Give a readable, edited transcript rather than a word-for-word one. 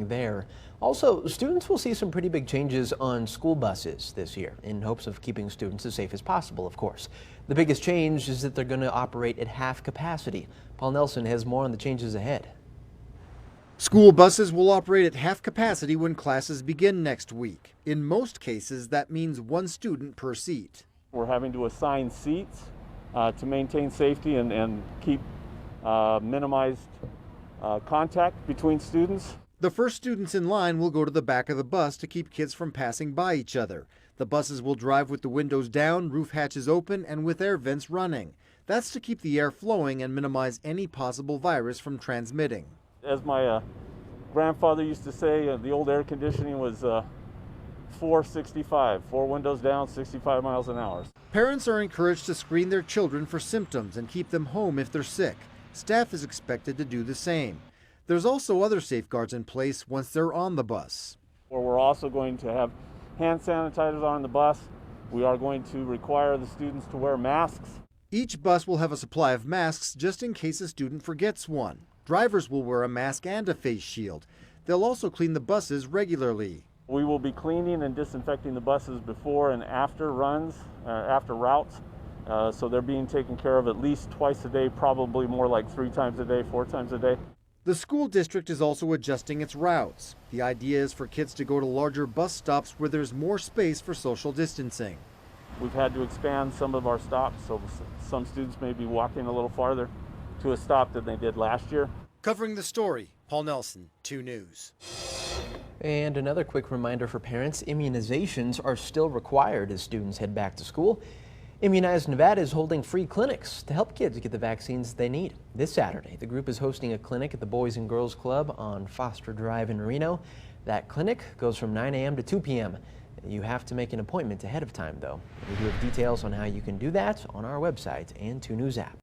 there. Also, students will see some pretty big changes on school buses this year in hopes of keeping students as safe as possible, of course. The biggest change is that they're going to operate at half capacity. Paul Nelson has more on the changes ahead. School buses will operate at half capacity when classes begin next week. In most cases, that means one student per seat. We're having to assign seats to maintain safety and keep minimized contact between students. The first students in line will go to the back of the bus to keep kids from passing by each other. The buses will drive with the windows down, roof hatches open, and with air vents running. That's to keep the air flowing and minimize any possible virus from transmitting. As my grandfather used to say, the old air conditioning was 465, 4 windows down, 65 miles an hour. Parents are encouraged to screen their children for symptoms and keep them home if they're sick. Staff is expected to do the same. There's also other safeguards in place once they're on the bus. We're also going to have hand sanitizers on the bus. We are going to require the students to wear masks. Each bus will have a supply of masks just in case a student forgets one. Drivers will wear a mask and a face shield. They'll also clean the buses regularly. We will be cleaning and disinfecting the buses before and after runs, after routes. So they're being taken care of at least twice a day, probably more like 3 times a day, 4 times a day. The school district is also adjusting its routes. The idea is for kids to go to larger bus stops where there's more space for social distancing. We've had to expand some of our stops, so some students may be walking a little farther to a stop than they did last year. Covering the story, Paul Nelson, 2 News. And another quick reminder for parents, immunizations are still required as students head back to school. Immunize Nevada is holding free clinics to help kids get the vaccines they need. This Saturday, the group is hosting a clinic at the Boys and Girls Club on Foster Drive in Reno. That clinic goes from 9 a.m. to 2 p.m. You have to make an appointment ahead of time, though. We do have details on how you can do that on our website and 2 News app.